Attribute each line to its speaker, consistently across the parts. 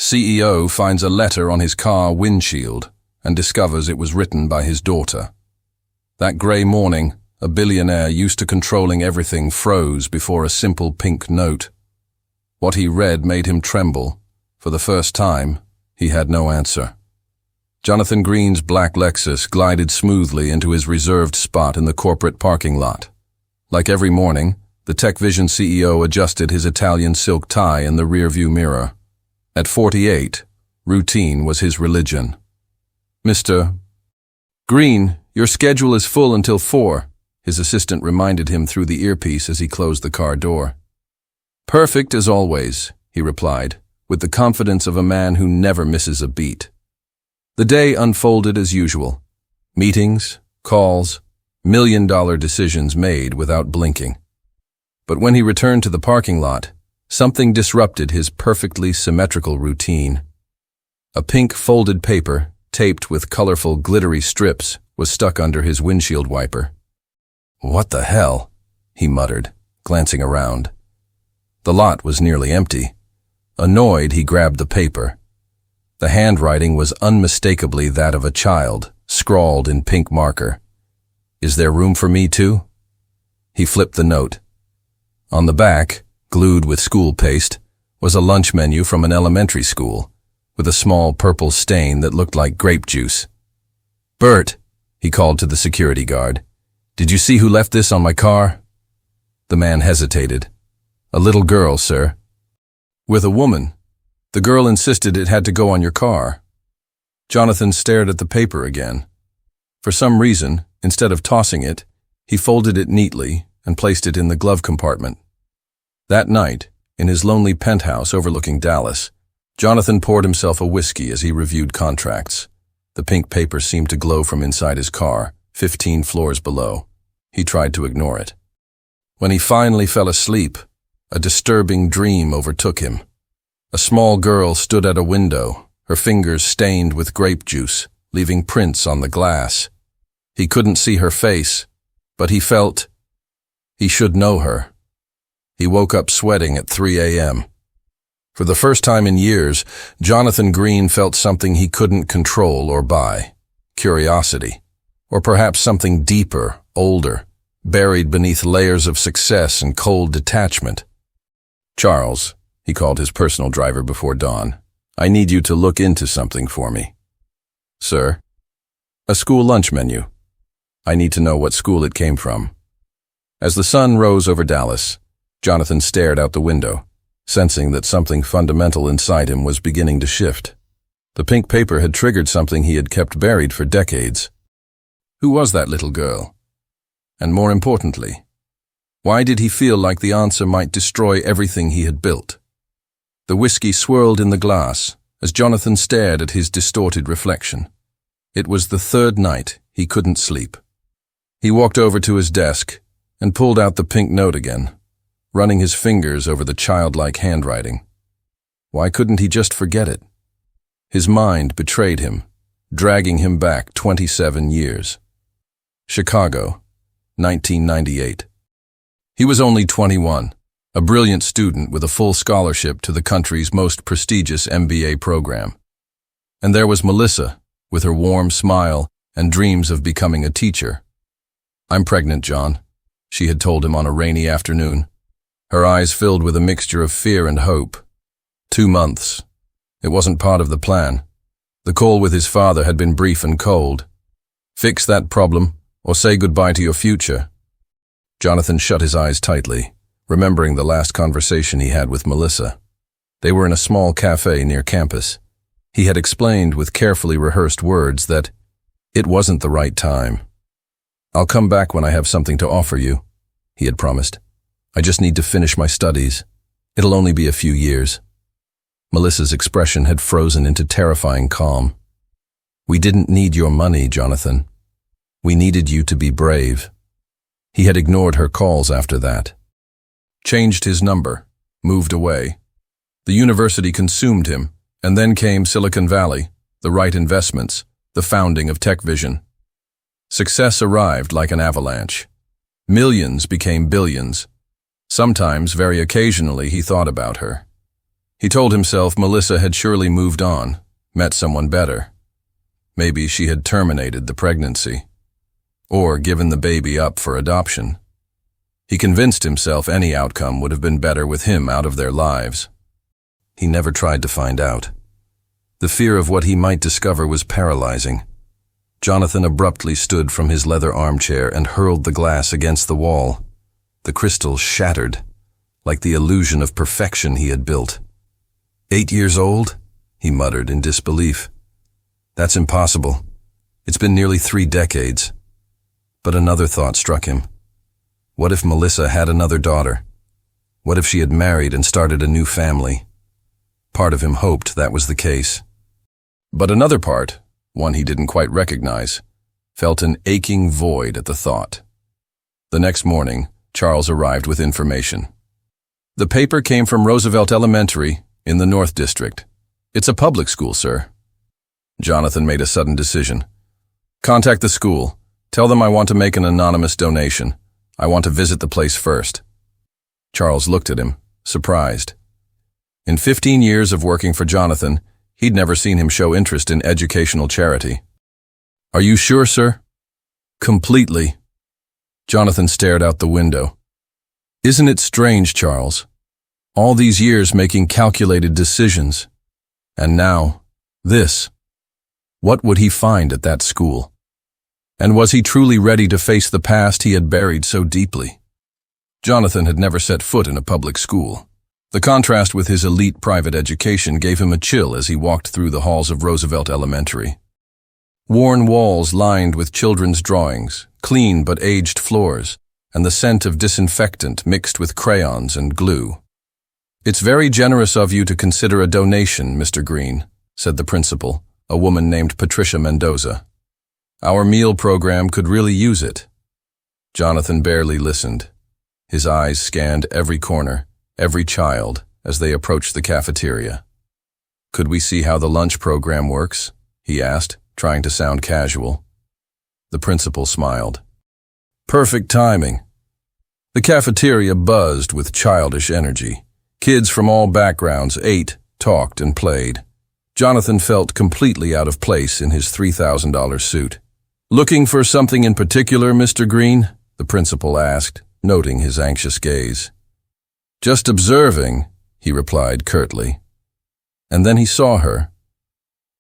Speaker 1: CEO finds a letter on his car windshield and discovers it was written by his daughter. That grey morning, a billionaire used to controlling everything froze before a simple pink note. What he read made him tremble. For the first time, he had no answer. Jonathan Green's black Lexus glided smoothly into his reserved spot in the corporate parking lot. Like every morning, the TechVision CEO adjusted his Italian silk tie in the rearview mirror. At 48, routine was his religion. "Mr. Green, your schedule is full until 4, his assistant reminded him through the earpiece as he closed the car door. "Perfect as always," he replied, with the confidence of a man who never misses a beat. The day unfolded as usual. Meetings, calls, million-dollar decisions made without blinking. But when he returned to the parking lot, something disrupted his perfectly symmetrical routine. A pink folded paper, taped with colorful, glittery strips, was stuck under his windshield wiper. "What the hell?" he muttered, glancing around. The lot was nearly empty. Annoyed, he grabbed the paper. The handwriting was unmistakably that of a child, scrawled in pink marker. "Is there room for me too?" He flipped the note. On the back, glued with school paste, was a lunch menu from an elementary school, with a small purple stain that looked like grape juice. "Bert," he called to the security guard, "did you see who left this on my car?" The man hesitated. "A little girl, sir." "With a woman. The girl insisted it had to go on your car." Jonathan stared at the paper again. For some reason, instead of tossing it, he folded it neatly and placed it in the glove compartment. That night, in his lonely penthouse overlooking Dallas, Jonathan poured himself a whiskey as he reviewed contracts. The pink paper seemed to glow from inside his car, 15 floors below. He tried to ignore it. When he finally fell asleep, a disturbing dream overtook him. A small girl stood at a window, her fingers stained with grape juice, leaving prints on the glass. He couldn't see her face, but he felt he should know her. He woke up sweating at 3 a.m. For the first time in years, Jonathan Green felt something he couldn't control or buy. Curiosity. Or perhaps something deeper, older, buried beneath layers of success and cold detachment. "Charles," he called his personal driver before dawn, "I need you to look into something for me." "Sir?" "A school lunch menu. I need to know what school it came from." As the sun rose over Dallas, Jonathan stared out the window, sensing that something fundamental inside him was beginning to shift. The pink paper had triggered something he had kept buried for decades. Who was that little girl? And more importantly, why did he feel like the answer might destroy everything he had built? The whiskey swirled in the glass as Jonathan stared at his distorted reflection. It was the third night he couldn't sleep. He walked over to his desk and pulled out the pink note again, running his fingers over the childlike handwriting. Why couldn't he just forget it? His mind betrayed him, dragging him back 27 years. Chicago, 1998. He was only 21, a brilliant student with a full scholarship to the country's most prestigious MBA program. And there was Melissa, with her warm smile and dreams of becoming a teacher. "I'm pregnant, John," she had told him on a rainy afternoon, her eyes filled with a mixture of fear and hope. 2 months. It wasn't part of the plan. The call with his father had been brief and cold. Fix that problem, or say goodbye to your future. Jonathan shut his eyes tightly, remembering the last conversation he had with Melissa. They were in a small cafe near campus. He had explained with carefully rehearsed words that it wasn't the right time. "I'll come back when I have something to offer you," he had promised. "I just need to finish my studies. It'll only be a few years." Melissa's expression had frozen into terrifying calm. "We didn't need your money, Jonathan. We needed you to be brave." He had ignored her calls after that. Changed his number, moved away. The university consumed him, and then came Silicon Valley, the right investments, the founding of TechVision. Success arrived like an avalanche. Millions became billions. Sometimes, very occasionally, he thought about her. He told himself Melissa had surely moved on, met someone better. Maybe she had terminated the pregnancy, or given the baby up for adoption. He convinced himself any outcome would have been better with him out of their lives. He never tried to find out. The fear of what he might discover was paralyzing. Jonathan abruptly stood from his leather armchair and hurled the glass against the wall. The crystal shattered, like the illusion of perfection he had built. 8 years old? He muttered in disbelief. That's impossible. It's been nearly 3 decades. But another thought struck him. What if Melissa had another daughter? What if she had married and started a new family? Part of him hoped that was the case. But another part, one he didn't quite recognize, felt an aching void at the thought. The next morning, Charles arrived with information. The paper came from Roosevelt Elementary in the North District. It's a public school, sir. Jonathan made a sudden decision. Contact the school. Tell them I want to make an anonymous donation. I want to visit the place first. Charles looked at him, surprised. In 15 years of working for Jonathan, he'd never seen him show interest in educational charity. Are you sure, sir? Completely. Jonathan stared out the window. Isn't it strange, Charles? All these years making calculated decisions. And now, this. What would he find at that school? And was he truly ready to face the past he had buried so deeply? Jonathan had never set foot in a public school. The contrast with his elite private education gave him a chill as he walked through the halls of Roosevelt Elementary. Worn walls lined with children's drawings, clean but aged floors, and the scent of disinfectant mixed with crayons and glue. It's very generous of you to consider a donation, Mr. Green, said the principal, a woman named Patricia Mendoza. Our meal program could really use it. Jonathan barely listened. His eyes scanned every corner, every child, as they approached the cafeteria. Could we see how the lunch program works? He asked, trying to sound casual. The principal smiled. Perfect timing. The cafeteria buzzed with childish energy. Kids from all backgrounds ate, talked, and played. Jonathan felt completely out of place in his $3,000 suit. Looking for something in particular, Mr. Green? The principal asked, noting his anxious gaze. Just observing, he replied curtly. And then he saw her.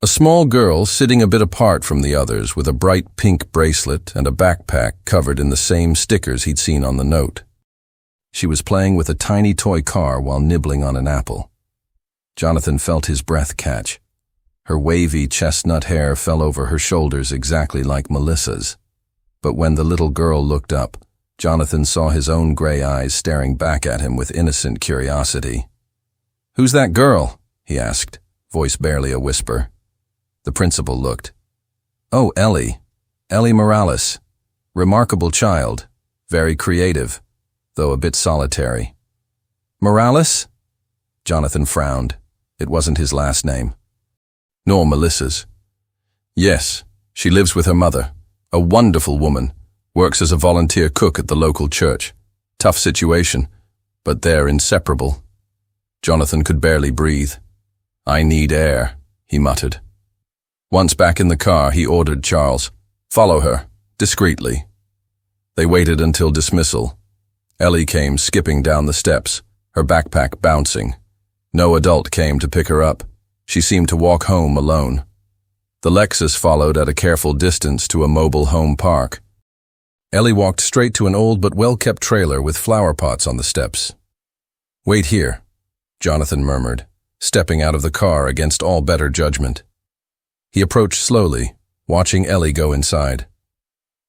Speaker 1: A small girl sitting a bit apart from the others with a bright pink bracelet and a backpack covered in the same stickers he'd seen on the note. She was playing with a tiny toy car while nibbling on an apple. Jonathan felt his breath catch. Her wavy chestnut hair fell over her shoulders exactly like Melissa's. But when the little girl looked up, Jonathan saw his own gray eyes staring back at him with innocent curiosity. Who's that girl? He asked, voice barely a whisper. The principal looked. Oh, Ellie. Ellie Morales. Remarkable child. Very creative, though a bit solitary. Morales? Jonathan frowned. It wasn't his last name. Nor Melissa's. Yes, she lives with her mother, a wonderful woman, works as a volunteer cook at the local church. Tough situation, but they're inseparable. Jonathan could barely breathe. I need air, he muttered. Once back in the car, he ordered Charles, follow her, discreetly. They waited until dismissal. Ellie came skipping down the steps, her backpack bouncing. No adult came to pick her up. She seemed to walk home alone. The Lexus followed at a careful distance to a mobile home park. Ellie walked straight to an old but well-kept trailer with flower pots on the steps. Wait here, Jonathan murmured, stepping out of the car against all better judgment. He approached slowly, watching Ellie go inside.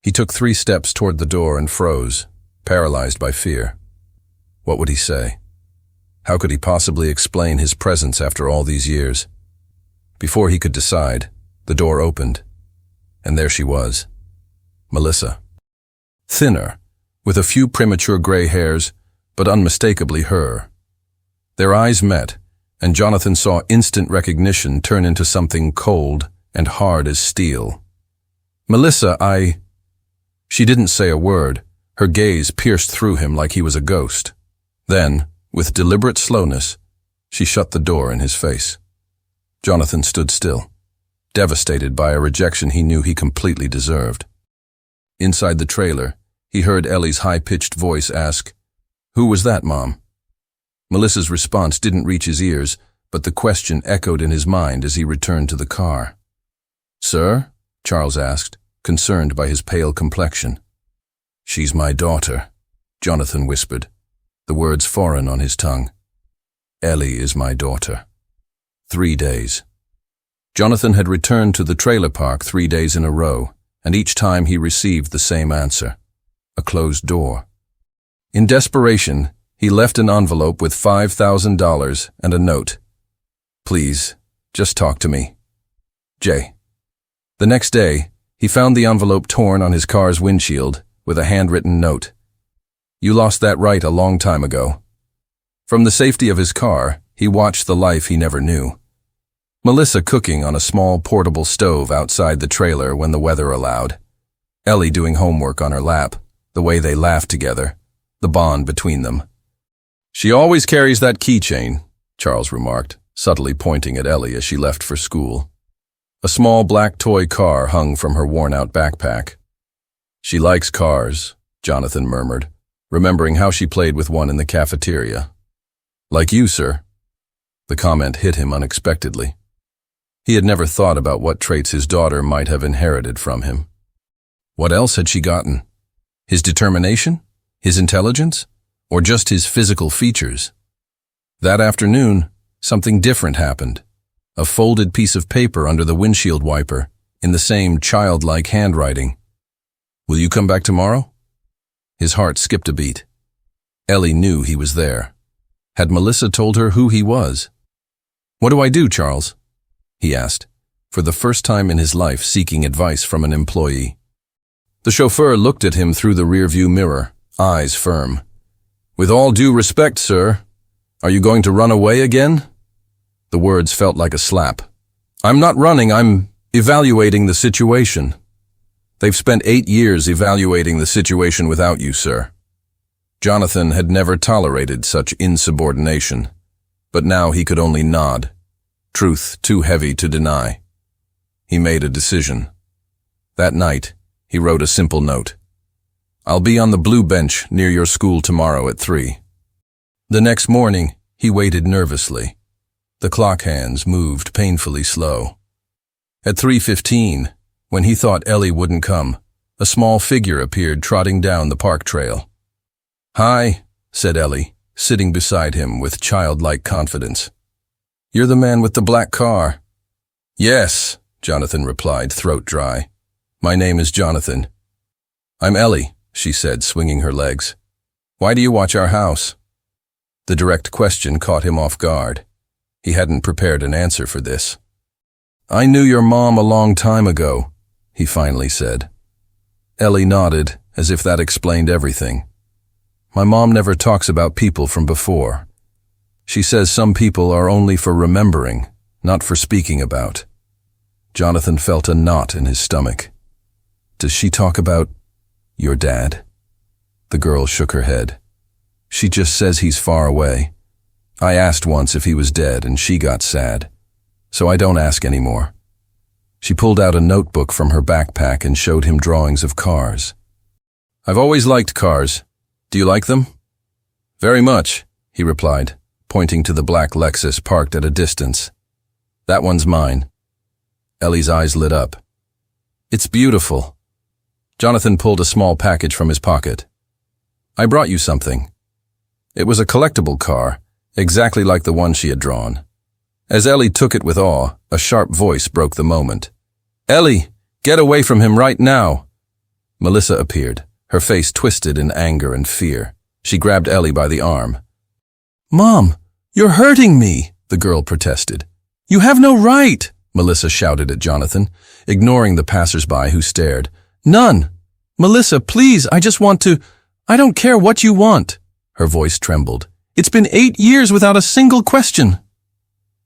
Speaker 1: He took 3 steps toward the door and froze, paralyzed by fear. What would he say? How could he possibly explain his presence after all these years? Before he could decide, the door opened, and there she was, Melissa. Thinner, with a few premature gray hairs, but unmistakably her. Their eyes met, and Jonathan saw instant recognition turn into something cold and hard as steel. Melissa, She didn't say a word. Her gaze pierced through him like he was a ghost. Then, with deliberate slowness, She shut the door in his face. Jonathan stood still, devastated by a rejection he knew he completely deserved. Inside the trailer, he heard Ellie's high-pitched voice ask, "Who was that, Mom?" Melissa's response didn't reach his ears, but the question echoed in his mind as he returned to the car. "Sir?" Charles asked, concerned by his pale complexion. "She's my daughter," Jonathan whispered, the words foreign on his tongue. "Ellie is my daughter." 3 days. Jonathan had returned to the trailer park 3 days in a row, and each time he received the same answer: a closed door. In desperation, he left an envelope with $5,000 and a note. "Please, just talk to me. Jay." The next day, he found the envelope torn on his car's windshield with a handwritten note. "You lost that right a long time ago." From the safety of his car, he watched the life he never knew. Melissa cooking on a small portable stove outside the trailer when the weather allowed. Ellie doing homework on her lap, the way they laughed together, the bond between them. "She always carries that keychain," Charles remarked, subtly pointing at Ellie as she left for school. A small black toy car hung from her worn-out backpack. "She likes cars," Jonathan murmured, remembering how she played with one in the cafeteria. "Like you, sir." The comment hit him unexpectedly. He had never thought about what traits his daughter might have inherited from him. What else had she gotten? His determination? His intelligence? Or just his physical features? That afternoon, something different happened. A folded piece of paper under the windshield wiper, in the same childlike handwriting. "Will you come back tomorrow?" His heart skipped a beat. Ellie knew he was there. Had Melissa told her who he was? "What do I do, Charles?" he asked, for the first time in his life seeking advice from an employee. The chauffeur looked at him through the rearview mirror, eyes firm. "With all due respect, sir, are you going to run away again?" The words felt like a slap. "I'm not running, I'm evaluating the situation." "They've spent 8 years evaluating the situation without you, sir." Jonathan had never tolerated such insubordination, but now he could only nod. Truth too heavy to deny. He made a decision. That night, he wrote a simple note. "I'll be on the blue bench near your school tomorrow at 3. The next morning, he waited nervously. The clock hands moved painfully slow. At 3:15, when he thought Ellie wouldn't come, a small figure appeared trotting down the park trail. "Hi," said Ellie, sitting beside him with childlike confidence. "You're the man with the black car." "Yes," Jonathan replied, throat dry. "My name is Jonathan." "I'm Ellie," she said, swinging her legs. "Why do you watch our house?" The direct question caught him off guard. He hadn't prepared an answer for this. "I knew your mom a long time ago," he finally said. Ellie nodded, as if that explained everything. "My mom never talks about people from before. She says some people are only for remembering, not for speaking about." Jonathan felt a knot in his stomach. "Does she talk about your dad?" The girl shook her head. "She just says he's far away. I asked once if he was dead and she got sad, so I don't ask anymore." She pulled out a notebook from her backpack and showed him drawings of cars. "I've always liked cars. Do you like them?" "Very much," he replied, pointing to the black Lexus parked at a distance. "That one's mine." Ellie's eyes lit up. "It's beautiful." Jonathan pulled a small package from his pocket. "I brought you something." It was a collectible car, exactly like the one she had drawn. As Ellie took it with awe, a sharp voice broke the moment. "Ellie, get away from him right now!" Melissa appeared, her face twisted in anger and fear. She grabbed Ellie by the arm. "Mom, you're hurting me," the girl protested. "You have no right," Melissa shouted at Jonathan, ignoring the passers-by who stared. "None. Melissa, please, I just want to. I don't care what you want." Her voice trembled. "It's been 8 years without a single question."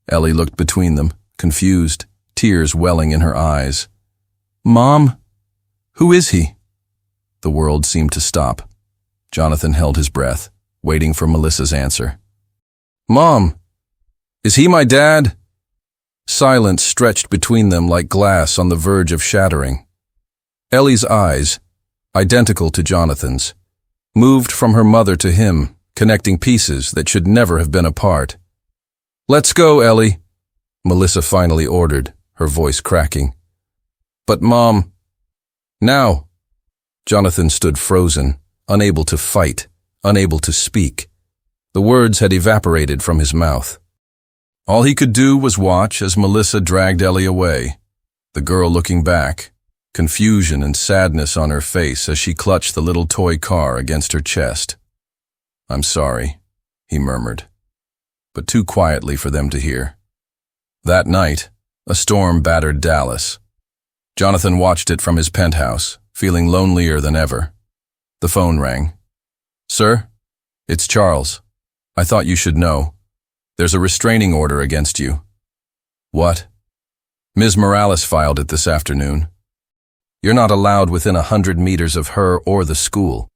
Speaker 1: Ellie looked between them, confused, tears welling in her eyes. "Mom, who is he?" The world seemed to stop. Jonathan held his breath, waiting for Melissa's answer. "Mom, Is he my dad? Silence stretched between them like glass on the verge of shattering. Ellie's eyes, identical to Jonathan's, moved from her mother to him, connecting pieces that should never have been apart. "Let's go, Ellie," Melissa finally ordered, her voice cracking. "But Mom..." "Now." Jonathan stood frozen, unable to fight, unable to speak. The words had evaporated from his mouth. All he could do was watch as Melissa dragged Ellie away, the girl looking back, confusion and sadness on her face as she clutched the little toy car against her chest. "I'm sorry," he murmured, but too quietly for them to hear. That night, a storm battered Dallas. Jonathan watched it from his penthouse, feeling lonelier than ever. The phone rang. "Sir, it's Charles. I thought you should know. There's a restraining order against you." "What?" "Ms. Morales filed it this afternoon. You're not allowed within 100 meters of her or the school."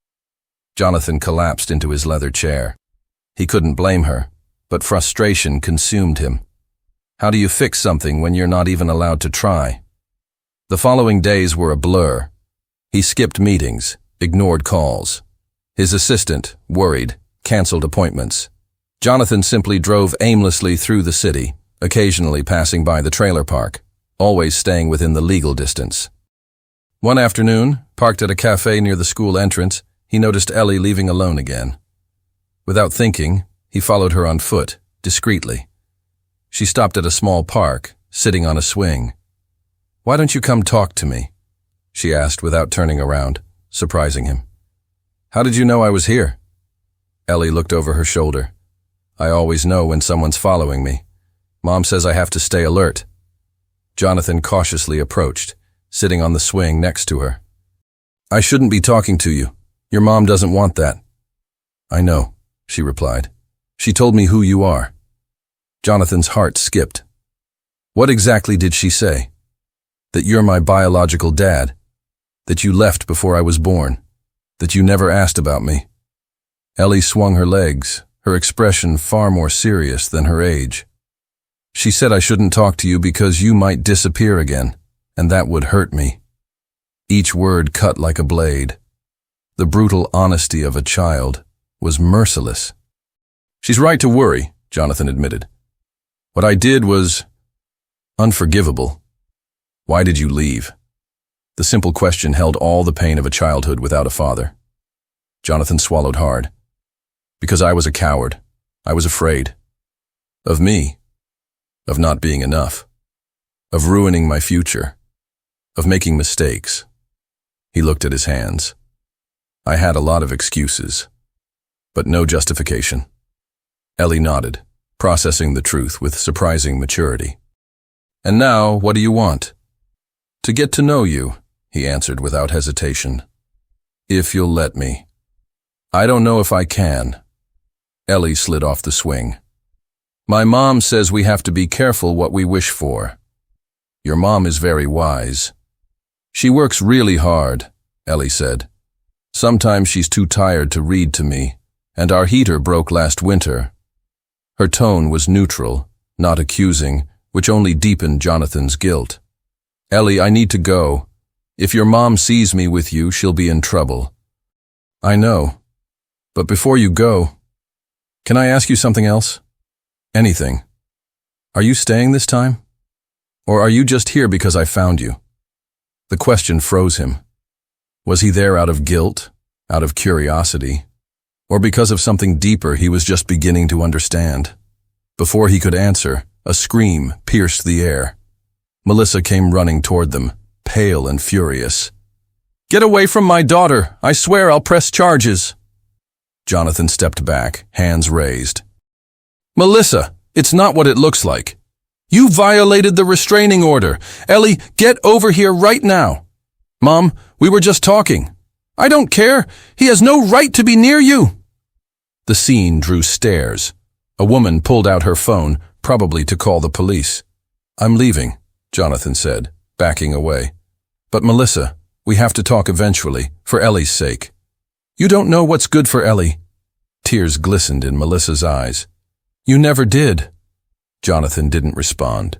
Speaker 1: Jonathan collapsed into his leather chair. He couldn't blame her, but frustration consumed him. How do you fix something when you're not even allowed to try? The following days were a blur. He skipped meetings, ignored calls. His assistant, worried, canceled appointments. Jonathan simply drove aimlessly through the city, occasionally passing by the trailer park, always staying within the legal distance. One afternoon, parked at a cafe near the school entrance, he noticed Ellie leaving alone again. Without thinking, he followed her on foot, discreetly. She stopped at a small park, sitting on a swing. "Why don't you come talk to me?" she asked without turning around, surprising him. "How did you know I was here?" Ellie looked over her shoulder. "I always know when someone's following me. Mom says I have to stay alert." Jonathan cautiously approached, sitting on the swing next to her. "I shouldn't be talking to you. Your mom doesn't want that." "I know," she replied. "She told me who you are." Jonathan's heart skipped. "What exactly did she say?" "That you're my biological dad. That you left before I was born. That you never asked about me." Ellie swung her legs, her expression far more serious than her age. "She said I shouldn't talk to you because you might disappear again, and that would hurt me." Each word cut like a blade. The brutal honesty of a child was merciless. "She's right to worry," Jonathan admitted. "What I did was unforgivable." "Why did you leave?" The simple question held all the pain of a childhood without a father. Jonathan swallowed hard. "Because I was a coward. I was afraid. Of me. Of not being enough. Of ruining my future. Of making mistakes." He looked at his hands. "I had a lot of excuses, but no justification." Ellie nodded, processing the truth with surprising maturity. "And now, what do you want?" "To get to know you," he answered without hesitation. "If you'll let me." "I don't know if I can." Ellie slid off the swing. "My mom says we have to be careful what we wish for." "Your mom is very wise." "She works really hard," Ellie said. "Sometimes she's too tired to read to me, and our heater broke last winter." Her tone was neutral, not accusing, which only deepened Jonathan's guilt. "Ellie, I need to go. If your mom sees me with you, she'll be in trouble." "I know. But before you go, can I ask you something else? Anything. Are you staying this time? Or are you just here because I found you?" The question froze him. Was he there out of guilt, out of curiosity, or because of something deeper he was just beginning to understand? Before he could answer, a scream pierced the air. Melissa came running toward them, pale and furious. "Get away from my daughter! I swear I'll press charges!" Jonathan stepped back, hands raised. "Melissa, it's not what it looks like. You violated the restraining order. Ellie, get over here right now." "Mom, we were just talking." "I don't care. He has no right to be near you." The scene drew stares. A woman pulled out her phone, probably to call the police. "I'm leaving," Jonathan said, backing away. "But Melissa, we have to talk eventually, for Ellie's sake." "You don't know what's good for Ellie." Tears glistened in Melissa's eyes. "You never did." Jonathan didn't respond.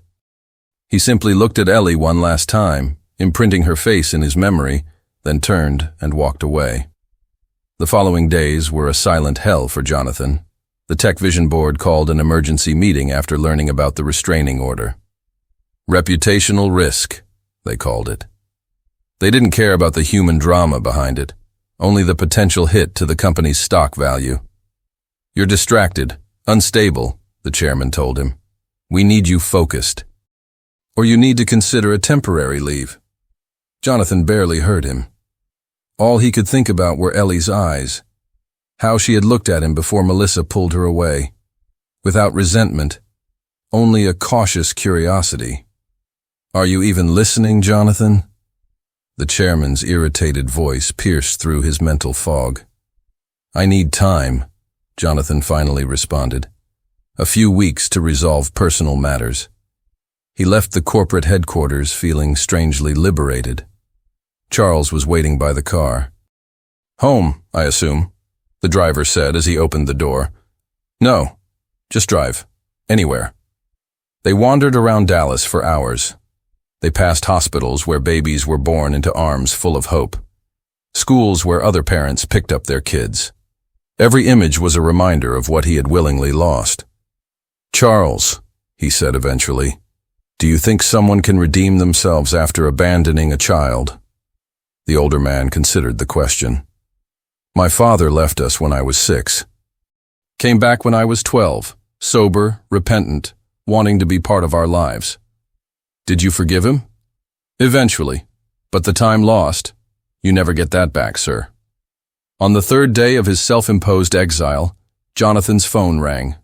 Speaker 1: He simply looked at Ellie one last time, imprinting her face in his memory, then turned and walked away. The following days were a silent hell for Jonathan. The Tech Vision Board called an emergency meeting after learning about the restraining order. Reputational risk, they called it. They didn't care about the human drama behind it, only the potential hit to the company's stock value. "You're distracted, unstable," the chairman told him. "We need you focused. Or you need to consider a temporary leave." Jonathan barely heard him. All he could think about were Ellie's eyes, how she had looked at him before Melissa pulled her away. Without resentment, only a cautious curiosity. "Are you even listening, Jonathan?" The chairman's irritated voice pierced through his mental fog. "I need time," Jonathan finally responded. "A few weeks to resolve personal matters." He left the corporate headquarters feeling strangely liberated. Charles was waiting by the car. "Home, I assume," the driver said as he opened the door. "No, just drive. Anywhere." They wandered around Dallas for hours. They passed hospitals where babies were born into arms full of hope. Schools where other parents picked up their kids. Every image was a reminder of what he had willingly lost. "Charles," he said eventually, "do you think someone can redeem themselves after abandoning a child?" The older man considered the question. "My father left us when I was 6. Came back when I was 12, sober, repentant, wanting to be part of our lives. Did you forgive him?" "Eventually, but the time lost, you never get that back, sir." On the third day of his self-imposed exile, Jonathan's phone rang.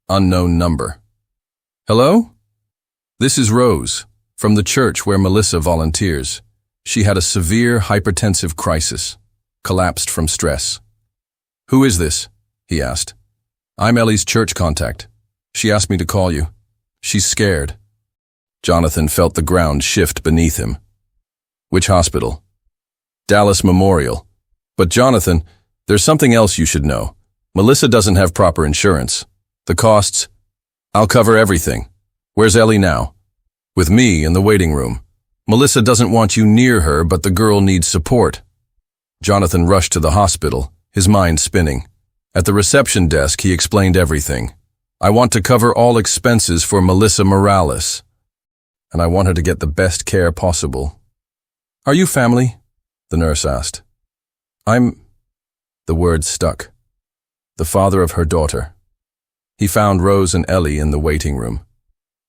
Speaker 1: Unknown number. "Hello? This is Rose, from the church where Melissa volunteers. She had a severe hypertensive crisis, collapsed from stress." "Who is this?" he asked. "I'm Ellie's church contact. She asked me to call you. She's scared." Jonathan felt the ground shift beneath him. "Which hospital?" "Dallas Memorial. But Jonathan, there's something else you should know. Melissa doesn't have proper insurance. The costs? I'll cover everything. Where's Ellie now?" "With me in the waiting room. Melissa doesn't want you near her, but the girl needs support." Jonathan rushed to the hospital, his mind spinning. At the reception desk, he explained everything. "I want to cover all expenses for Melissa Morales, and I want her to get the best care possible." "Are you family?" the nurse asked. The word stuck. "The father of her daughter." He found Rose and Ellie in the waiting room.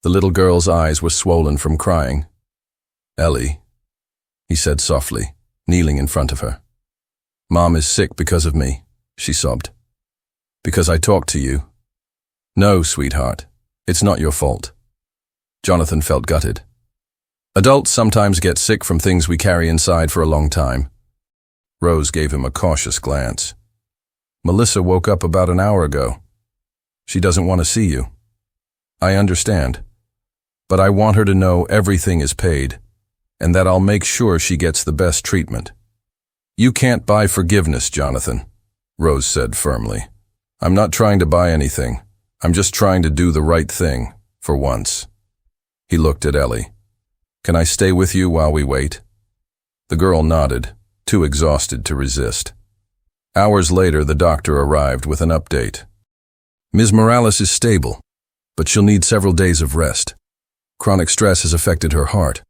Speaker 1: The little girl's eyes were swollen from crying. "Ellie," he said softly, kneeling in front of her. "Mom is sick because of me," she sobbed. "Because I talked to you." "No, sweetheart, it's not your fault." Jonathan felt gutted. "Adults sometimes get sick from things we carry inside for a long time." Rose gave him a cautious glance. "Melissa woke up about an hour ago. She doesn't want to see you." "I understand, but I want her to know everything is paid, and that I'll make sure she gets the best treatment." "You can't buy forgiveness, Jonathan," Rose said firmly. "I'm not trying to buy anything. I'm just trying to do the right thing, for once." He looked at Ellie. "Can I stay with you while we wait?" The girl nodded, too exhausted to resist. Hours later, the doctor arrived with an update. "Ms. Morales is stable, but she'll need several days of rest. Chronic stress has affected her heart.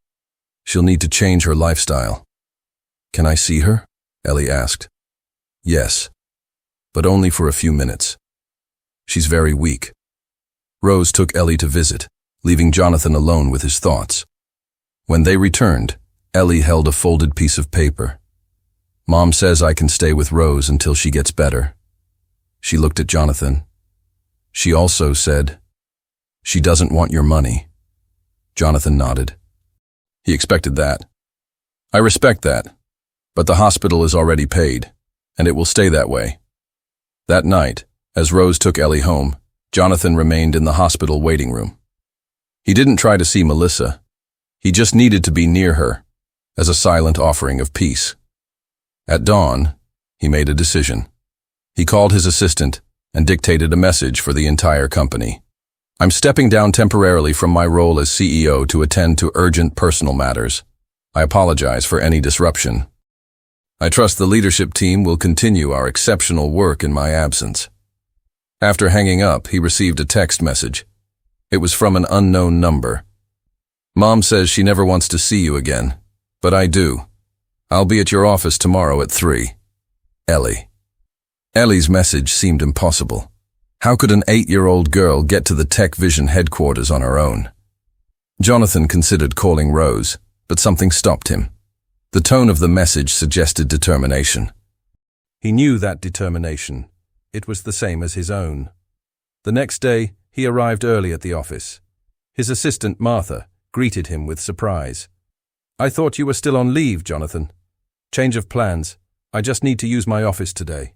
Speaker 1: She'll need to change her lifestyle." "Can I see her?" Ellie asked. "Yes, but only for a few minutes. She's very weak." Rose took Ellie to visit, leaving Jonathan alone with his thoughts. When they returned, Ellie held a folded piece of paper. "Mom says I can stay with Rose until she gets better." She looked at Jonathan. "She also said, she doesn't want your money." Jonathan nodded. He expected that. "I respect that, but the hospital is already paid, and it will stay that way." That night, as Rose took Ellie home, Jonathan remained in the hospital waiting room. He didn't try to see Melissa. He just needed to be near her, as a silent offering of peace. At dawn, he made a decision. He called his assistant and dictated a message for the entire company. I'm stepping down temporarily from my role as CEO to attend to urgent personal matters. I apologize for any disruption. I trust the leadership team will continue our exceptional work in my absence." After hanging up, he received a text message. It was from an unknown number. "Mom says she never wants to see you again, but I do. I'll be at your office tomorrow at 3. Ellie." Ellie's message seemed impossible. How could an 8-year-old girl get to the Tech Vision headquarters on her own? Jonathan considered calling Rose, but something stopped him. The tone of the message suggested determination. He knew that determination. It was the same as his own. The next day, he arrived early at the office. His assistant, Martha, greeted him with surprise. "I thought you were still on leave, Jonathan. Change of plans. I just need to use my office today."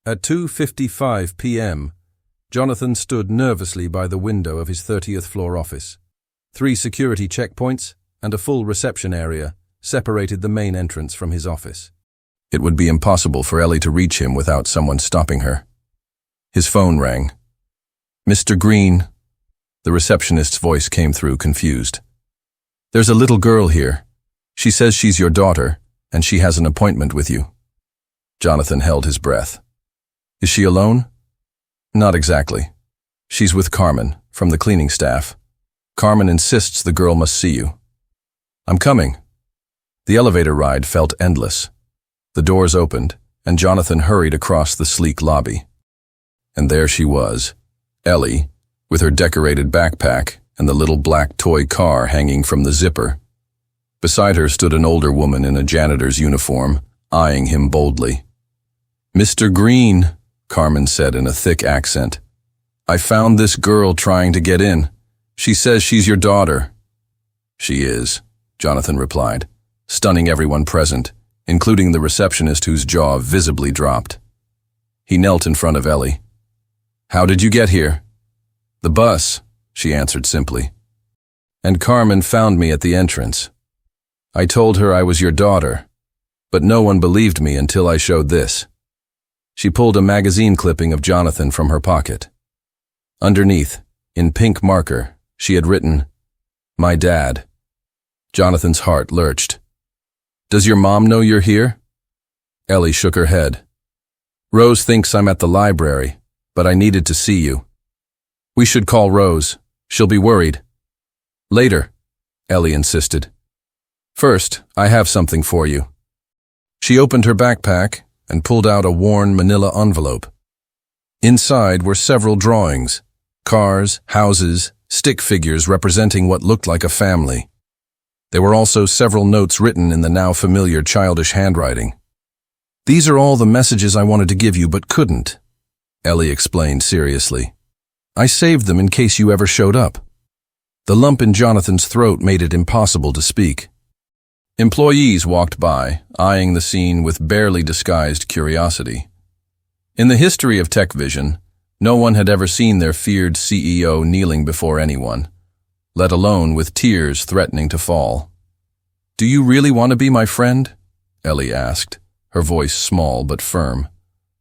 Speaker 1: At 2:55 p.m., Jonathan stood nervously by the window of his 30th floor office. 3 security checkpoints and a full reception area separated the main entrance from his office. It would be impossible for Ellie to reach him without someone stopping her. His phone rang. "Mr. Green." The receptionist's voice came through, confused. "There's a little girl here. She says she's your daughter, and she has an appointment with you." Jonathan held his breath. "Is she alone?" "Not exactly. She's with Carmen, from the cleaning staff. Carmen insists the girl must see you." "I'm coming." The elevator ride felt endless. The doors opened, and Jonathan hurried across the sleek lobby. And there she was, Ellie, with her decorated backpack and the little black toy car hanging from the zipper. Beside her stood an older woman in a janitor's uniform, eyeing him boldly. "Mr. Green," Carmen said in a thick accent, "I found this girl trying to get in. She says she's your daughter." "She is," Jonathan replied, stunning everyone present, including the receptionist whose jaw visibly dropped. He knelt in front of Ellie. "How did you get here?" "The bus," she answered simply. "And Carmen found me at the entrance. I told her I was your daughter, but no one believed me until I showed this." She pulled a magazine clipping of Jonathan from her pocket. Underneath, in pink marker, she had written, "My dad." Jonathan's heart lurched. "Does your mom know you're here?" Ellie shook her head. "Rose thinks I'm at the library, but I needed to see you." "We should call Rose. She'll be worried." "Later," Ellie insisted. "First, I have something for you." She opened her backpack and pulled out a worn manila envelope. Inside were several drawings, cars, houses, stick figures representing what looked like a family. There were also several notes written in the now familiar childish handwriting. "These are all the messages I wanted to give you but couldn't," Ellie explained seriously. "I saved them in case you ever showed up." The lump in Jonathan's throat made it impossible to speak. Employees walked by, eyeing the scene with barely disguised curiosity. In the history of Tech Vision, no one had ever seen their feared CEO kneeling before anyone, let alone with tears threatening to fall. "Do you really want to be my friend?" Ellie asked, her voice small but firm.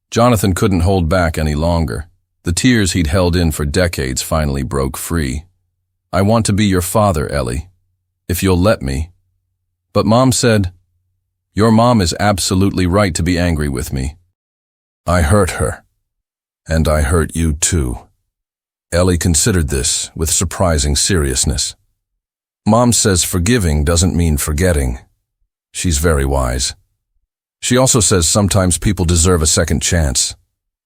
Speaker 1: Jonathan couldn't hold back any longer. The tears he'd held in for decades finally broke free. "I want to be your father, Ellie, if you'll let me." "But Mom said..." "Your mom is absolutely right to be angry with me. I hurt her, and I hurt you too." Ellie considered this with surprising seriousness. "Mom says forgiving doesn't mean forgetting. She's very wise. She also says sometimes people deserve a second chance,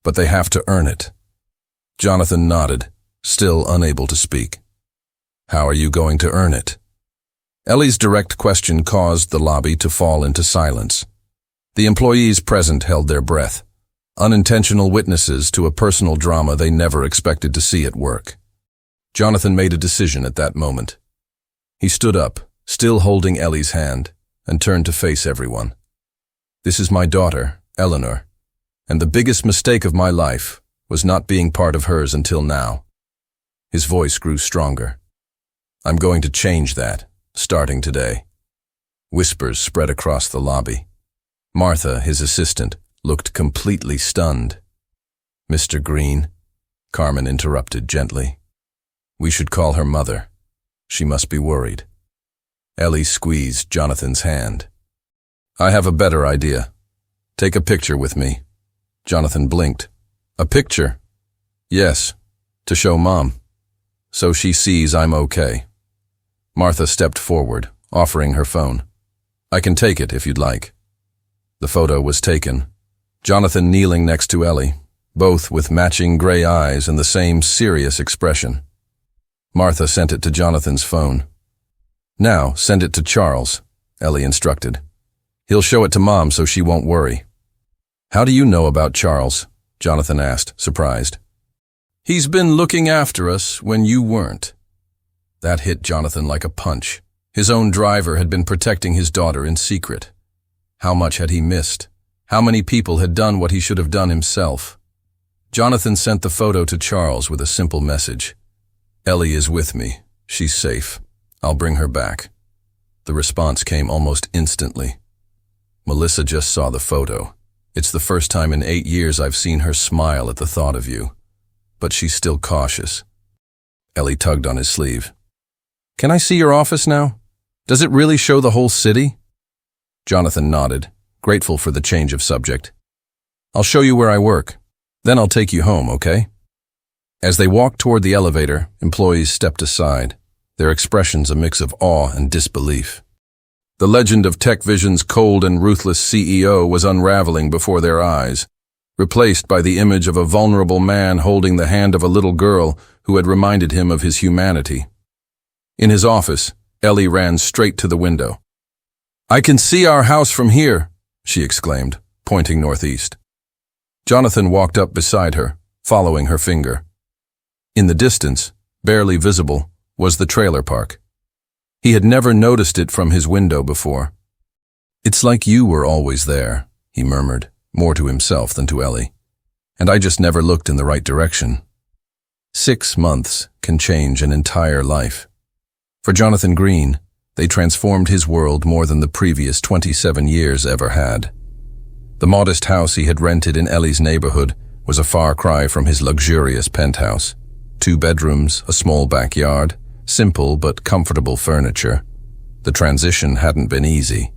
Speaker 1: but they have to earn it." Jonathan nodded, still unable to speak. "How are you going to earn it?" Ellie's direct question caused the lobby to fall into silence. The employees present held their breath, unintentional witnesses to a personal drama they never expected to see at work. Jonathan made a decision at that moment. He stood up, still holding Ellie's hand, and turned to face everyone. "This is my daughter, Eleanor, and the biggest mistake of my life was not being part of hers until now." His voice grew stronger. "I'm going to change that, starting today." Whispers spread across the lobby. Martha, his assistant, looked completely stunned. "Mr. Green," Carmen interrupted gently. We should call her mother. She must be worried. Ellie squeezed Jonathan's hand. I have a better idea. Take a picture with me. Jonathan blinked. A picture? Yes, to show Mom. So she sees I'm okay. Martha stepped forward, offering her phone. I can take it if you'd like. The photo was taken. Jonathan kneeling next to Ellie, both with matching gray eyes and the same serious expression. Martha sent it to Jonathan's phone. Now, send it to Charles, Ellie instructed. He'll show it to Mom so she won't worry. How do you know about Charles? Jonathan asked, surprised. He's been looking after us when you weren't. That hit Jonathan like a punch. His own driver had been protecting his daughter in secret. How much had he missed? How many people had done what he should have done himself? Jonathan sent the photo to Charles with a simple message. Ellie is with me. She's safe. I'll bring her back. The response came almost instantly. Melissa just saw the photo. It's the first time in 8 years I've seen her smile at the thought of you. But she's still cautious. Ellie tugged on his sleeve. Can I see your office now? Does it really show the whole city? Jonathan nodded, grateful for the change of subject. I'll show you where I work. Then I'll take you home, okay? As they walked toward the elevator, employees stepped aside, their expressions a mix of awe and disbelief. The legend of TechVision's cold and ruthless CEO was unraveling before their eyes, replaced by the image of a vulnerable man holding the hand of a little girl who had reminded him of his humanity. In his office, Ellie ran straight to the window. I can see our house from here, she exclaimed, pointing northeast. Jonathan walked up beside her, following her finger. In the distance, barely visible, was the trailer park. He had never noticed it from his window before. It's like you were always there, he murmured, more to himself than to Ellie. And I just never looked in the right direction. 6 months can change an entire life. For Jonathan Green, they transformed his world more than the previous 27 years ever had. The modest house he had rented in Ellie's neighborhood was a far cry from his luxurious penthouse. 2 bedrooms, a small backyard, simple but comfortable furniture. The transition hadn't been easy.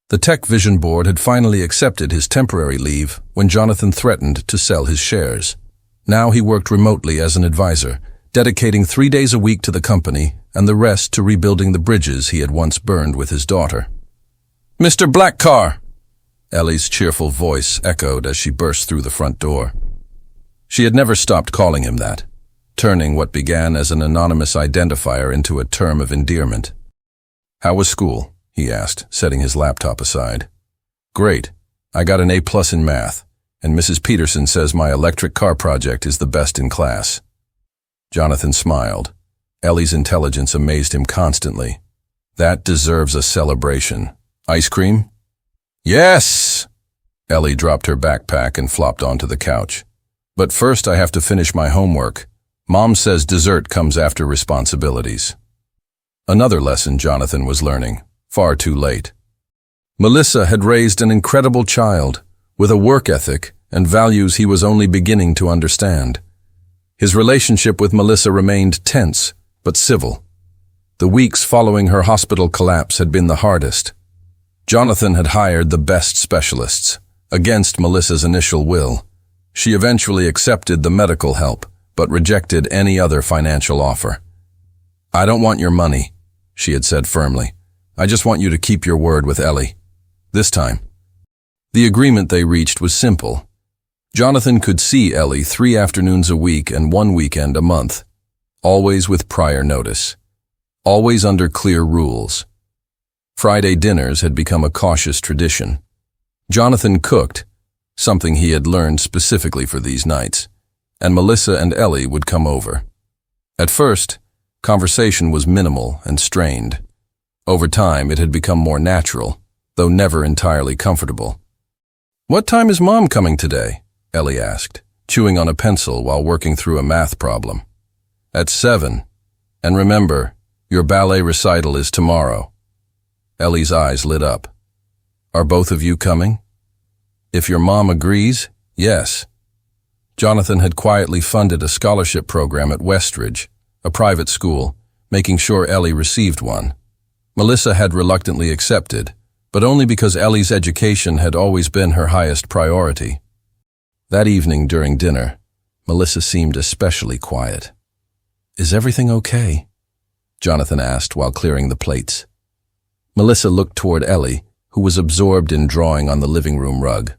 Speaker 1: The TechVision board had finally accepted his temporary leave when Jonathan threatened to sell his shares. Now he worked remotely as an advisor, dedicating 3 days a week to the company and the rest to rebuilding the bridges he had once burned with his daughter. Mr. Blackcar! Ellie's cheerful voice echoed as she burst through the front door. She had never stopped calling him that, turning what began as an anonymous identifier into a term of endearment. How was school? He asked, setting his laptop aside. Great. I got an A+ in math, and Mrs. Peterson says my electric car project is the best in class. Jonathan smiled. Ellie's intelligence amazed him constantly. That deserves a celebration. Ice cream? Yes! Ellie dropped her backpack and flopped onto the couch. But first I have to finish my homework. Mom says dessert comes after responsibilities. Another lesson Jonathan was learning, far too late. Melissa had raised an incredible child, with a work ethic and values he was only beginning to understand. His relationship with Melissa remained tense, but civil. The weeks following her hospital collapse had been the hardest. Jonathan had hired the best specialists, against Melissa's initial will. She eventually accepted the medical help, but rejected any other financial offer. I don't want your money, she had said firmly. I just want you to keep your word with Ellie. This time. The agreement they reached was simple. Jonathan could see Ellie 3 afternoons a week and 1 weekend a month, always with prior notice, always under clear rules. Friday dinners had become a cautious tradition. Jonathan cooked, something he had learned specifically for these nights, and Melissa and Ellie would come over. At first, conversation was minimal and strained. Over time, it had become more natural, though never entirely comfortable. What time is Mom coming today? Ellie asked, chewing on a pencil while working through a math problem. At 7. And remember, your ballet recital is tomorrow. Ellie's eyes lit up. Are both of you coming? If your mom agrees, yes. Jonathan had quietly funded a scholarship program at Westridge, a private school, making sure Ellie received one. Melissa had reluctantly accepted, but only because Ellie's education had always been her highest priority. That evening during dinner, Melissa seemed especially quiet. "Is everything okay?" Jonathan asked while clearing the plates. Melissa looked toward Ellie, who was absorbed in drawing on the living room rug.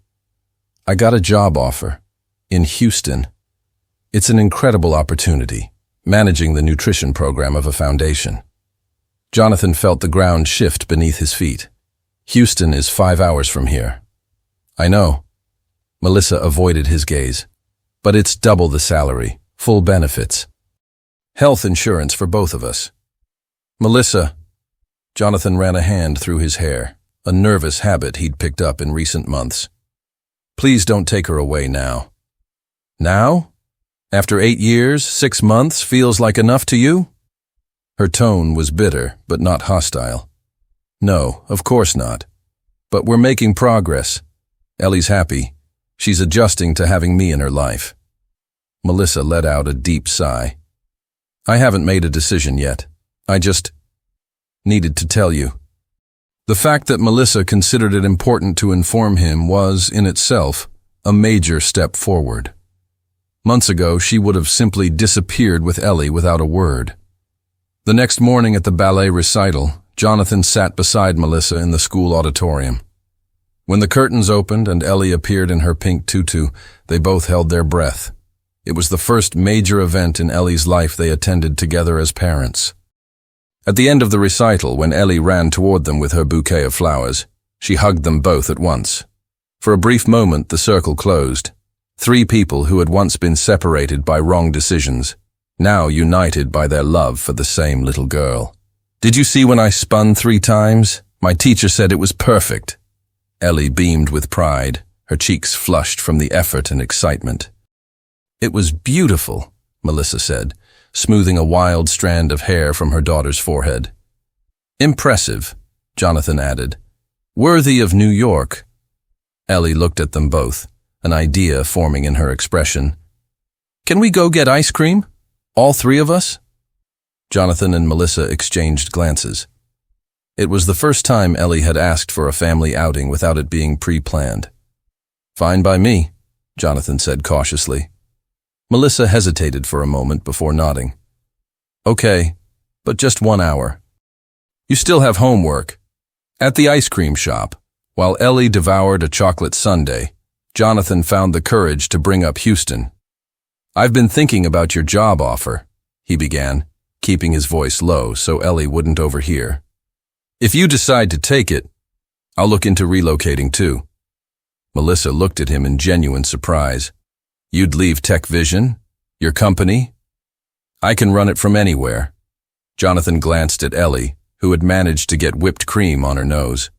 Speaker 1: "I got a job offer. In Houston. It's an incredible opportunity, managing the nutrition program of a foundation." Jonathan felt the ground shift beneath his feet. "Houston is 5 hours from here." "I know." Melissa avoided his gaze. "But it's double the salary, full benefits. Health insurance for both of us." "Melissa." Jonathan ran a hand through his hair, a nervous habit he'd picked up in recent months. "Please don't take her away now." "Now? After 8 years, 6 months feels like enough to you?" Her tone was bitter, but not hostile. "No, of course not. But we're making progress. Ellie's happy. She's adjusting to having me in her life." Melissa let out a deep sigh. "I haven't made a decision yet. I just needed to tell you." The fact that Melissa considered it important to inform him was, in itself, a major step forward. Months ago, she would have simply disappeared with Ellie without a word. The next morning at the ballet recital, Jonathan sat beside Melissa in the school auditorium. When the curtains opened and Ellie appeared in her pink tutu, they both held their breath. It was the first major event in Ellie's life they attended together as parents. At the end of the recital, when Ellie ran toward them with her bouquet of flowers, she hugged them both at once. For a brief moment, the circle closed. 3 people who had once been separated by wrong decisions, now united by their love for the same little girl. "Did you see when I spun 3 times? My teacher said it was perfect." Ellie beamed with pride, her cheeks flushed from the effort and excitement. "It was beautiful," Melissa said, smoothing a wild strand of hair from her daughter's forehead. "Impressive," Jonathan added. "Worthy of New York." Ellie looked at them both, an idea forming in her expression. "Can we go get ice cream? All 3 of us?" Jonathan and Melissa exchanged glances. It was the first time Ellie had asked for a family outing without it being pre-planned. "Fine by me," Jonathan said cautiously. Melissa hesitated for a moment before nodding. "Okay, but just 1 hour. You still have homework." At the ice cream shop, while Ellie devoured a chocolate sundae, Jonathan found the courage to bring up Houston. "I've been thinking about your job offer," he began, keeping his voice low so Ellie wouldn't overhear. "If you decide to take it, I'll look into relocating too." Melissa looked at him in genuine surprise. "You'd leave Tech Vision? Your company?" "I can run it from anywhere." Jonathan glanced at Ellie, who had managed to get whipped cream on her nose.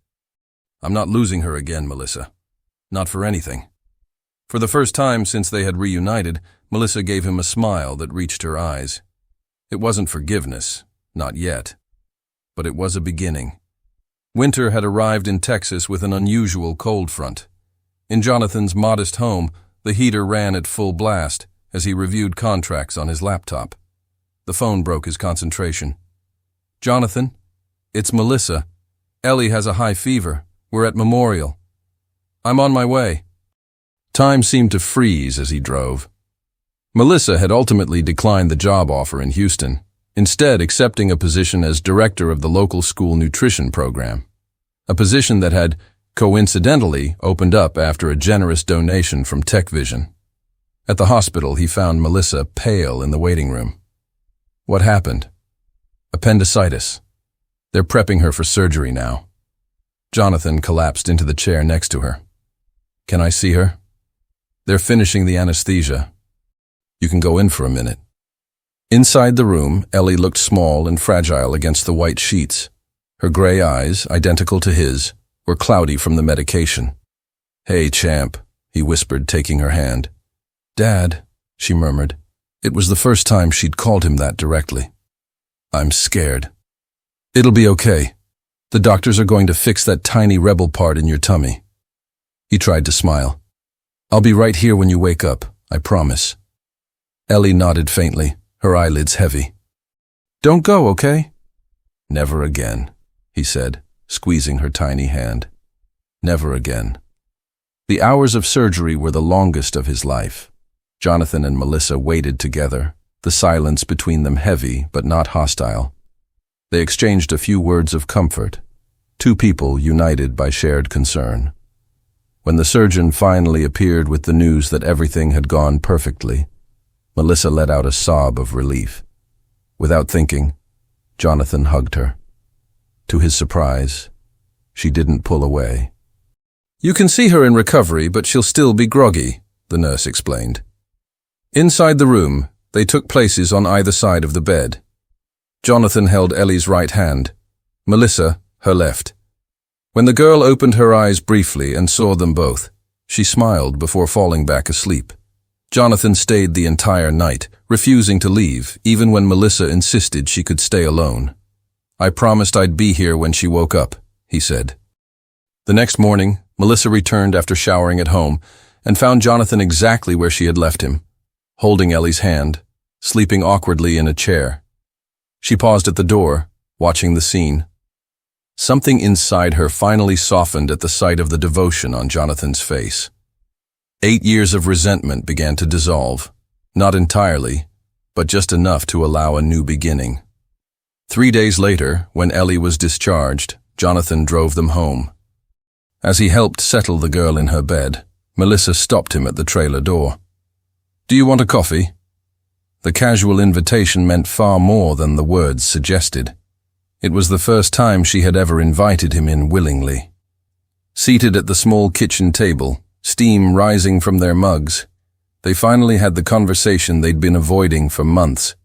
Speaker 1: "I'm not losing her again, Melissa. Not for anything." For the first time since they had reunited, Melissa gave him a smile that reached her eyes. It wasn't forgiveness, not yet. But it was a beginning. Winter had arrived in Texas with an unusual cold front. In Jonathan's modest home, the heater ran at full blast as he reviewed contracts on his laptop. The phone broke his concentration. "Jonathan, it's Melissa. Ellie has a high fever. We're at Memorial. I'm on my way." Time seemed to freeze as he drove. Melissa had ultimately declined the job offer in Houston, instead accepting a position as director of the local school nutrition program, a position that had, coincidentally, opened up after a generous donation from Tech Vision. At the hospital, he found Melissa pale in the waiting room. "What happened?" "Appendicitis. They're prepping her for surgery now." Jonathan collapsed into the chair next to her. "Can I see her?" "They're finishing the anesthesia. You can go in for a minute." Inside the room, Ellie looked small and fragile against the white sheets. Her gray eyes, identical to his, were cloudy from the medication. "Hey, champ," he whispered, taking her hand. "Dad," she murmured. It was the first time she'd called him that directly. "I'm scared." "It'll be okay. The doctors are going to fix that tiny rebel part in your tummy." He tried to smile. "I'll be right here when you wake up, I promise." Ellie nodded faintly, her eyelids heavy. Don't go, okay? Never again, he said, squeezing her tiny hand. Never again. The hours of surgery were the longest of his life. Jonathan and Melissa waited together, the silence between them heavy but not hostile. They exchanged a few words of comfort, two people united by shared concern. When the surgeon finally appeared with the news that everything had gone perfectly, Melissa let out a sob of relief. Without thinking, Jonathan hugged her. To his surprise, she didn't pull away. You can see her in recovery, but she'll still be groggy, the nurse explained. Inside the room, they took places on either side of the bed. Jonathan held Ellie's right hand, Melissa her left. When the girl opened her eyes briefly and saw them both, she smiled before falling back asleep. Jonathan stayed the entire night, refusing to leave, even when Melissa insisted she could stay alone. I promised I'd be here when she woke up, he said. The next morning, Melissa returned after showering at home and found Jonathan exactly where she had left him, holding Ellie's hand, sleeping awkwardly in a chair. She paused at the door, watching the scene. Something inside her finally softened at the sight of the devotion on Jonathan's face. 8 years of resentment began to dissolve, not entirely, but just enough to allow a new beginning. 3 days later, when Ellie was discharged, Jonathan drove them home. As he helped settle the girl in her bed, Melissa stopped him at the trailer door. Do you want a coffee? The casual invitation meant far more than the words suggested. It was the first time she had ever invited him in willingly. Seated at the small kitchen table, steam rising from their mugs, they finally had the conversation they'd been avoiding for months.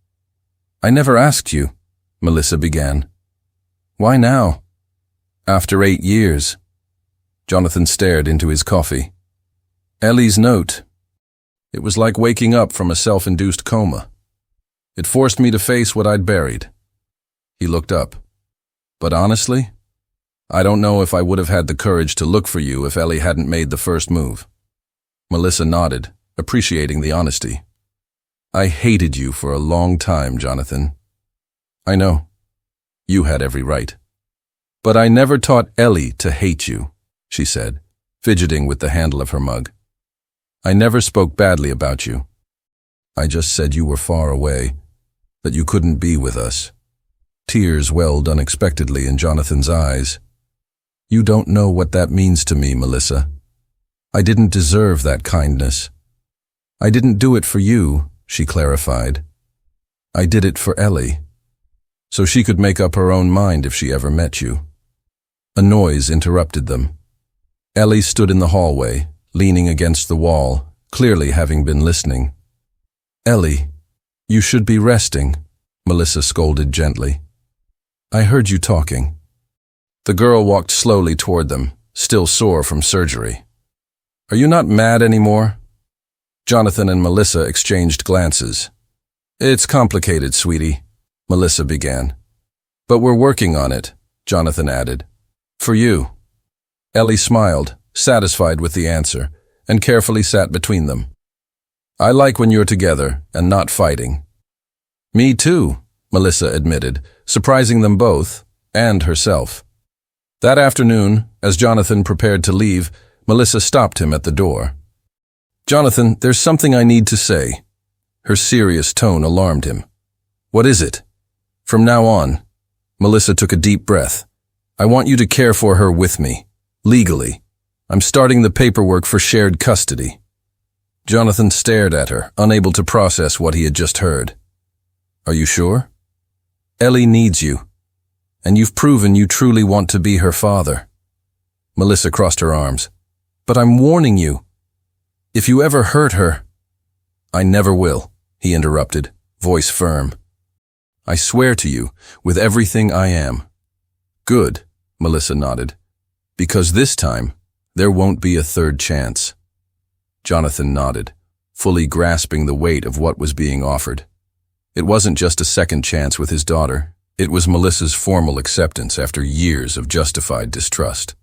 Speaker 1: I never asked you, Melissa began. Why now? After 8 years. Jonathan stared into his coffee. Ellie's note. It was like waking up from a self-induced coma. It forced me to face what I'd buried. He looked up. But honestly, I don't know if I would have had the courage to look for you if Ellie hadn't made the first move. Melissa nodded, appreciating the honesty. I hated you for a long time, Jonathan. I know. You had every right. But I never taught Ellie to hate you, she said, fidgeting with the handle of her mug. I never spoke badly about you. I just said you were far away, that you couldn't be with us. Tears welled unexpectedly in Jonathan's eyes. You don't know what that means to me, Melissa. I didn't deserve that kindness. I didn't do it for you, she clarified. I did it for Ellie, so she could make up her own mind if she ever met you. A noise interrupted them. Ellie stood in the hallway, leaning against the wall, clearly having been listening. Ellie, you should be resting, Melissa scolded gently. I heard you talking. The girl walked slowly toward them, still sore from surgery. Are you not mad anymore? Jonathan and Melissa exchanged glances. It's complicated, sweetie, Melissa began. But we're working on it, Jonathan added. For you. Ellie smiled, satisfied with the answer, and carefully sat between them. I like when you're together and not fighting. Me too, Melissa admitted, surprising them both, and herself. That afternoon, as Jonathan prepared to leave, Melissa stopped him at the door. Jonathan, there's something I need to say. Her serious tone alarmed him. What is it? From now on, Melissa took a deep breath. I want you to care for her with me, legally. I'm starting the paperwork for shared custody. Jonathan stared at her, unable to process what he had just heard. Are you sure? Ellie needs you, and you've proven you truly want to be her father. Melissa crossed her arms. But I'm warning you. If you ever hurt her... I never will, he interrupted, voice firm. I swear to you, with everything I am. Good, Melissa nodded. Because this time, there won't be a third chance. Jonathan nodded, fully grasping the weight of what was being offered. It wasn't just a second chance with his daughter. It was Melissa's formal acceptance after years of justified distrust.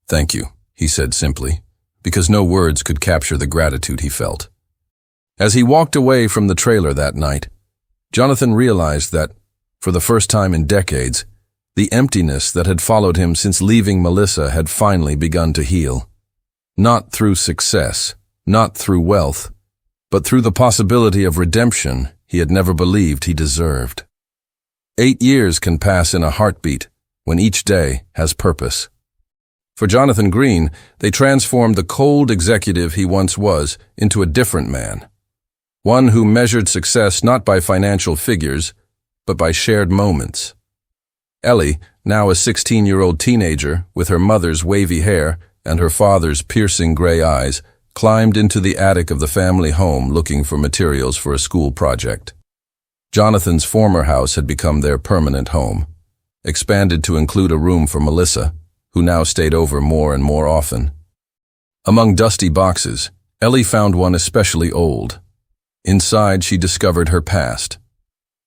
Speaker 1: Thank you, he said simply, because no words could capture the gratitude he felt. As he walked away from the trailer that night, Jonathan realized that, For the first time in decades, the emptiness that had followed him since leaving Melissa had finally begun to heal. Not through success, not through wealth, but through the possibility of redemption he had never believed he deserved. 8 years can pass in a heartbeat when each day has purpose. For Jonathan Green, they transformed the cold executive he once was into a different man. One who measured success not by financial figures, but by shared moments. Ellie, now a 16-year-old teenager with her mother's wavy hair and her father's piercing gray eyes, climbed into the attic of the family home looking for materials for a school project. Jonathan's former house had become their permanent home, expanded to include a room for Melissa, who now stayed over more and more often. Among dusty boxes, Ellie found one especially old. Inside, she discovered her past.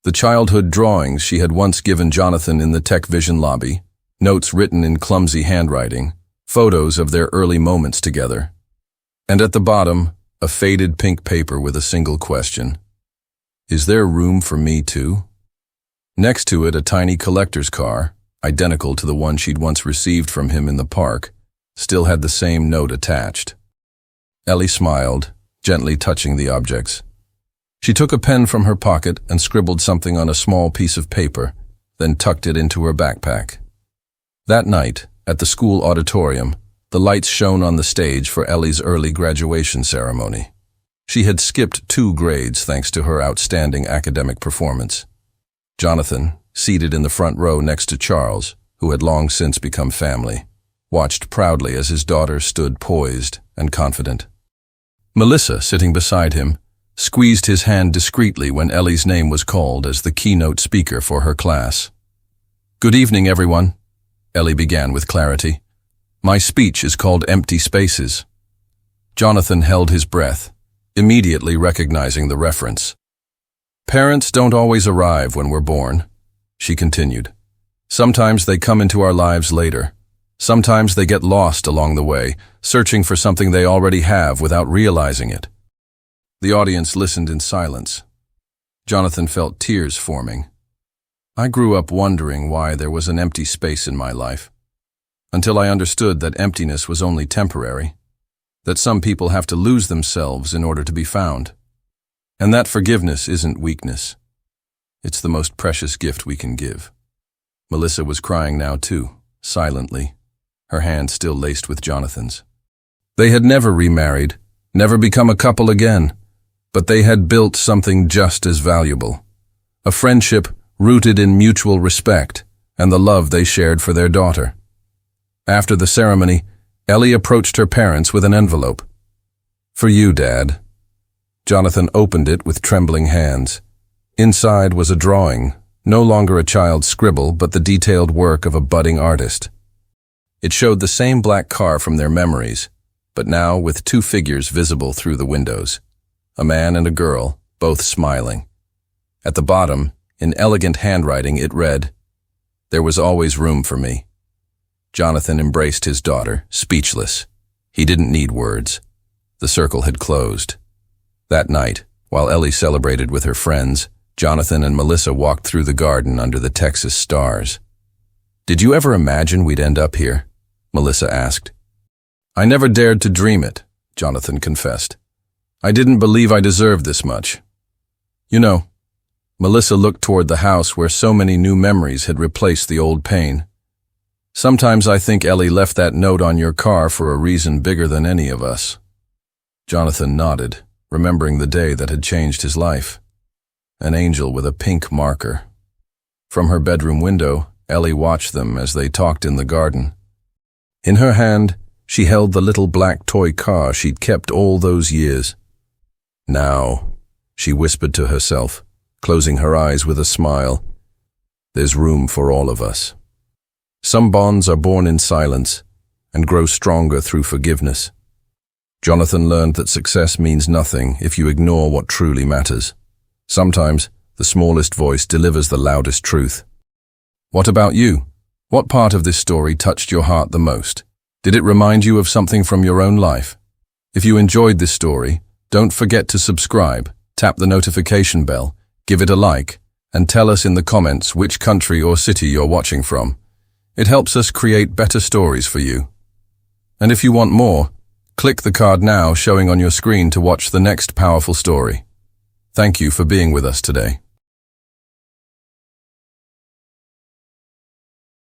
Speaker 1: The childhood drawings she had once given Jonathan in the Tech Vision lobby, notes written in clumsy handwriting, photos of their early moments together. And at the bottom, a faded pink paper with a single question. Is there room for me too? Next to it, a tiny collector's car, identical to the one she'd once received from him in the park, still had the same note attached. Ellie smiled, gently touching the objects. She took a pen from her pocket and scribbled something on a small piece of paper, then tucked it into her backpack. That night, at the school auditorium, the lights shone on the stage for Ellie's early graduation ceremony. She had skipped 2 grades thanks to her outstanding academic performance. Jonathan, seated in the front row next to Charles, who had long since become family, watched proudly as his daughter stood poised and confident. Melissa, sitting beside him, squeezed his hand discreetly when Ellie's name was called as the keynote speaker for her class. "Good evening, everyone," Ellie began with clarity. "My speech is called Empty Spaces." Jonathan held his breath, immediately recognizing the reference. "Parents don't always arrive when we're born," she continued. "Sometimes they come into our lives later. Sometimes they get lost along the way, searching for something they already have without realizing it." The audience listened in silence. Jonathan felt tears forming. "I grew up wondering why there was an empty space in my life, until I understood that emptiness was only temporary, that some people have to lose themselves in order to be found, and that forgiveness isn't weakness. It's the most precious gift we can give." Melissa was crying now too, silently, her hand still laced with Jonathan's. They had never remarried, never become a couple again, but they had built something just as valuable. A friendship rooted in mutual respect and the love they shared for their daughter. After the ceremony, Ellie approached her parents with an envelope. "For you, Dad." Jonathan opened it with trembling hands. Inside was a drawing, no longer a child's scribble, but the detailed work of a budding artist. It showed the same black car from their memories, but now with 2 figures visible through the windows. A man and a girl, both smiling. At the bottom, in elegant handwriting, it read, "There was always room for me." Jonathan embraced his daughter, speechless. He didn't need words. The circle had closed. That night, while Ellie celebrated with her friends, Jonathan and Melissa walked through the garden under the Texas stars. "Did you ever imagine we'd end up here?" Melissa asked. "I never dared to dream it," Jonathan confessed. "I didn't believe I deserved this much." "You know," Melissa looked toward the house where so many new memories had replaced the old pain. "Sometimes I think Ellie left that note on your car for a reason bigger than any of us." Jonathan nodded, remembering the day that had changed his life. An angel with a pink marker. From her bedroom window, Ellie watched them as they talked in the garden. In her hand, she held the little black toy car she'd kept all those years. "Now," she whispered to herself, closing her eyes with a smile, "there's room for all of us." Some bonds are born in silence and grow stronger through forgiveness. Jonathan learned that success means nothing if you ignore what truly matters. Sometimes, the smallest voice delivers the loudest truth. What about you? What part of this story touched your heart the most? Did it remind you of something from your own life? If you enjoyed this story, don't forget to subscribe, tap the notification bell, give it a like, and tell us in the comments which country or city you're watching from. It helps us create better stories for you. And if you want more, click the card now showing on your screen to watch the next powerful story. Thank you for being with us today.